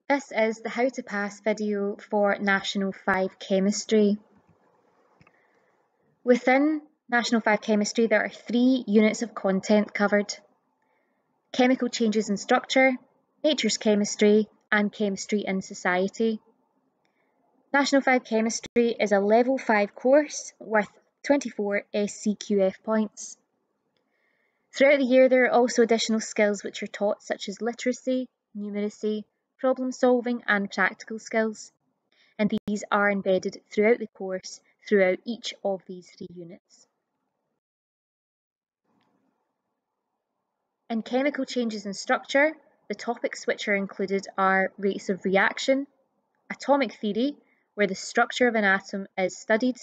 This is the How to Pass video for National 5 Chemistry. Within National 5 Chemistry, there are 3 units of content covered: chemical changes in structure, nature's chemistry, and chemistry in society. National 5 Chemistry is a level 5 course worth 24 SCQF points. Throughout the year, there are also additional skills which are taught, such as literacy, numeracy, problem solving, and practical skills. And these are embedded throughout the course, throughout each of these 3 units. In chemical changes in structure, the topics which are included are rates of reaction, atomic theory, where the structure of an atom is studied,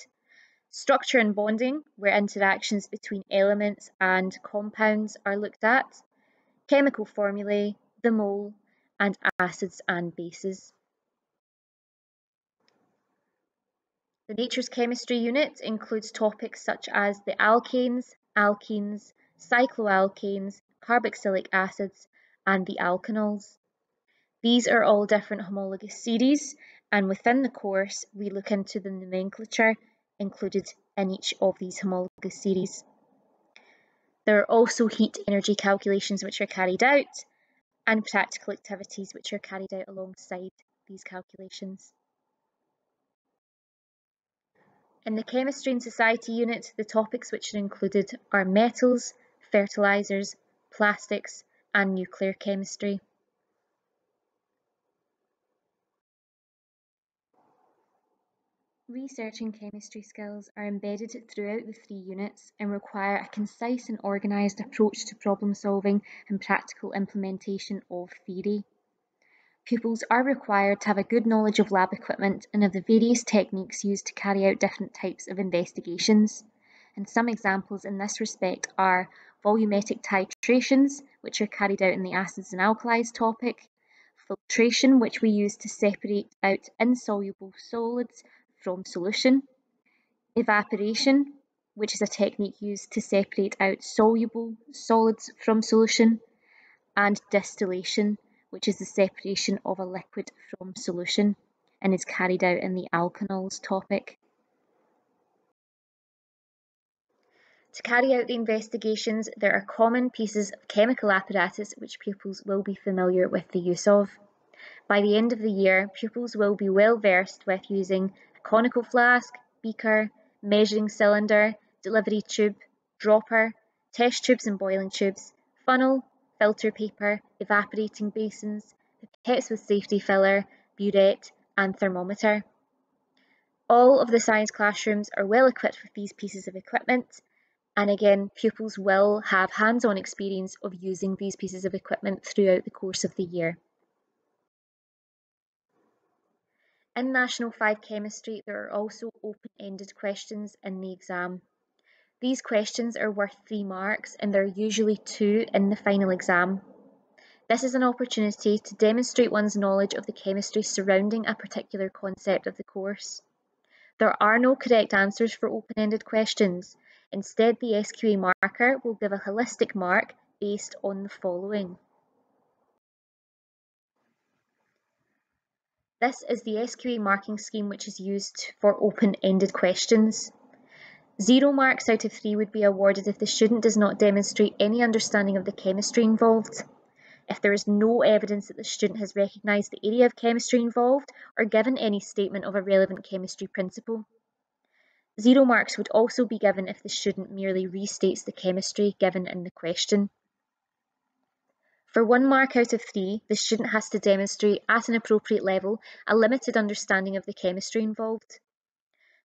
structure and bonding, where interactions between elements and compounds are looked at, chemical formulae, the mole, and acids and bases. The Nature's Chemistry unit includes topics such as the alkanes, alkenes, cycloalkanes, carboxylic acids, and the alkanols. These are all different homologous series, and within the course we look into the nomenclature included in each of these homologous series. There are also heat energy calculations which are carried out, and practical activities which are carried out alongside these calculations. In the Chemistry and Society unit, the topics which are included are metals, fertilisers, plastics, and nuclear chemistry. Research and chemistry skills are embedded throughout the 3 units and require a concise and organised approach to problem solving and practical implementation of theory. Pupils are required to have a good knowledge of lab equipment and of the various techniques used to carry out different types of investigations. And some examples in this respect are volumetric titrations, which are carried out in the acids and alkalis topic, filtration, which we use to separate out insoluble solids from solution, evaporation, which is a technique used to separate out soluble solids from solution, and distillation, which is the separation of a liquid from solution and is carried out in the alkanols topic. To carry out the investigations, there are common pieces of chemical apparatus which pupils will be familiar with the use of. By the end of the year, pupils will be well versed with using a conical flask, beaker, measuring cylinder, delivery tube, dropper, test tubes and boiling tubes, funnel, filter paper, evaporating basins, pipettes with safety filler, burette, and thermometer. All of the science classrooms are well equipped with these pieces of equipment, and again, pupils will have hands-on experience of using these pieces of equipment throughout the course of the year. In National 5 Chemistry, there are also open-ended questions in the exam. These questions are worth 3 marks and there are usually 2 in the final exam. This is an opportunity to demonstrate one's knowledge of the chemistry surrounding a particular concept of the course. There are no correct answers for open-ended questions. Instead, the SQA marker will give a holistic mark based on the following. This is the SQA marking scheme which is used for open-ended questions. 0 marks out of 3 would be awarded if the student does not demonstrate any understanding of the chemistry involved, if there is no evidence that the student has recognised the area of chemistry involved or given any statement of a relevant chemistry principle. 0 marks would also be given if the student merely restates the chemistry given in the question. For 1 mark out of 3, the student has to demonstrate at an appropriate level a limited understanding of the chemistry involved.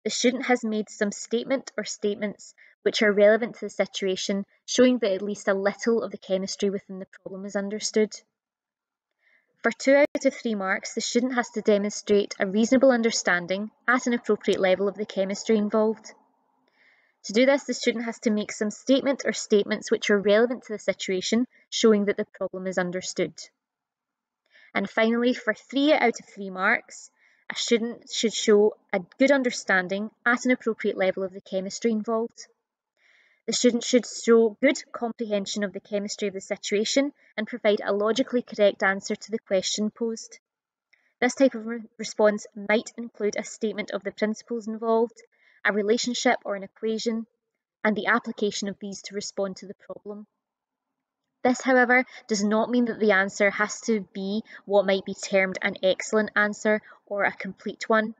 The student has made some statement or statements which are relevant to the situation, showing that at least a little of the chemistry within the problem is understood. For 2 out of 3 marks, the student has to demonstrate a reasonable understanding at an appropriate level of the chemistry involved. To do this, the student has to make some statement or statements which are relevant to the situation, showing that the problem is understood. And finally, for 3 out of 3 marks, a student should show a good understanding at an appropriate level of the chemistry involved. The student should show good comprehension of the chemistry of the situation and provide a logically correct answer to the question posed. This type of response might include a statement of the principles involved, a relationship or an equation, and the application of these to respond to the problem. This, however, does not mean that the answer has to be what might be termed an excellent answer or a complete one.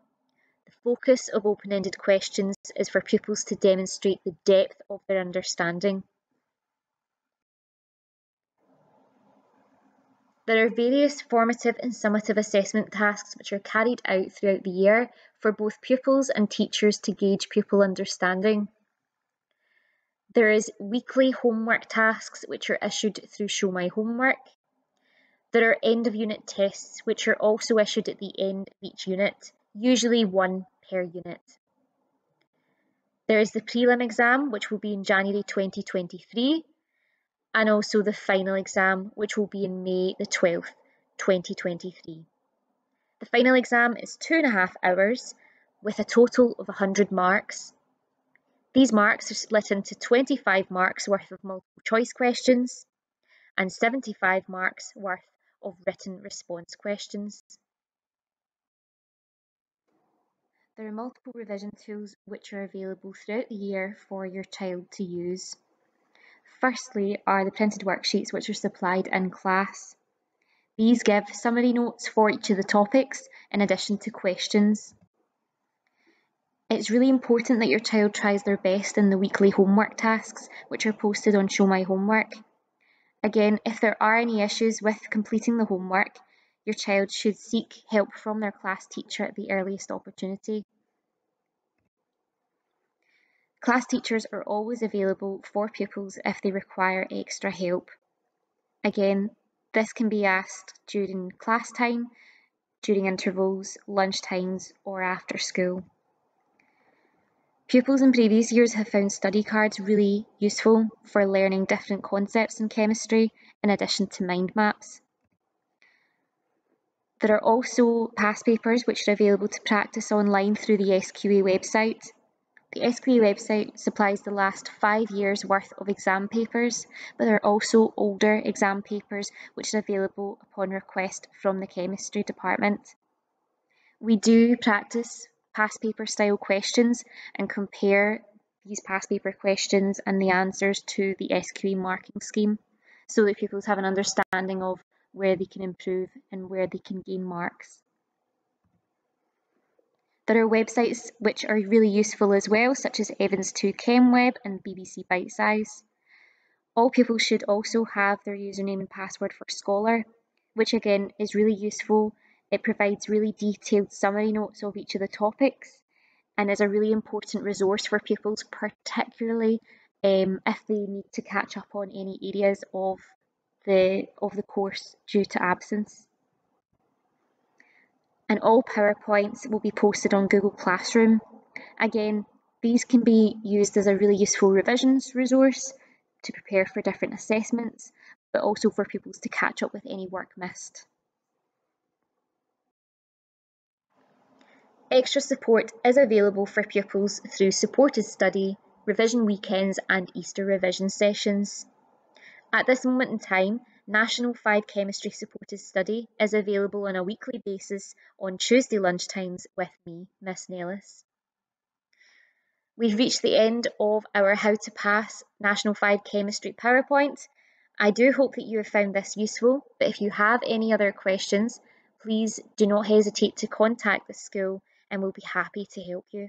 The focus of open-ended questions is for pupils to demonstrate the depth of their understanding. There are various formative and summative assessment tasks which are carried out throughout the year for both pupils and teachers to gauge pupil understanding. There is weekly homework tasks which are issued through Show My Homework. There are end of unit tests which are also issued at the end of each unit, usually one per unit. There is the prelim exam which will be in January 2023, and also the final exam which will be in May the 12th, 2023. The final exam is 2.5 hours with a total of 100 marks. These marks are split into 25 marks worth of multiple choice questions and 75 marks worth of written response questions. There are multiple revision tools which are available throughout the year for your child to use. Firstly are the printed worksheets which are supplied in class. These give summary notes for each of the topics in addition to questions. It's really important that your child tries their best in the weekly homework tasks which are posted on Show My Homework. Again, if there are any issues with completing the homework, your child should seek help from their class teacher at the earliest opportunity. Class teachers are always available for pupils if they require extra help. Again, this can be asked during class time, during intervals, lunch times, or after school. Pupils in previous years have found study cards really useful for learning different concepts in chemistry in addition to mind maps. There are also past papers which are available to practice online through the SQA website. The SQA website supplies the last 5 years' worth of exam papers, but there are also older exam papers which are available upon request from the chemistry department. We do practice past paper style questions and compare these past paper questions and the answers to the SQA marking scheme so that pupils have an understanding of where they can improve and where they can gain marks. There are websites which are really useful as well, such as Evans 2 ChemWeb and BBC Bitesize. All pupils should also have their username and password for Scholar, which again is really useful. It provides really detailed summary notes of each of the topics and is a really important resource for pupils, particularly if they need to catch up on any areas of the course due to absence. And all PowerPoints will be posted on Google Classroom. Again, these can be used as a really useful revisions resource to prepare for different assessments, but also for pupils to catch up with any work missed. Extra support is available for pupils through supported study, revision weekends and Easter revision sessions. At this moment in time, National 5 Chemistry Supported Study is available on a weekly basis on Tuesday lunchtimes with me, Miss Nellis. We've reached the end of our How to Pass National 5 Chemistry PowerPoint. I do hope that you have found this useful, but if you have any other questions, please do not hesitate to contact the school and we'll be happy to help you.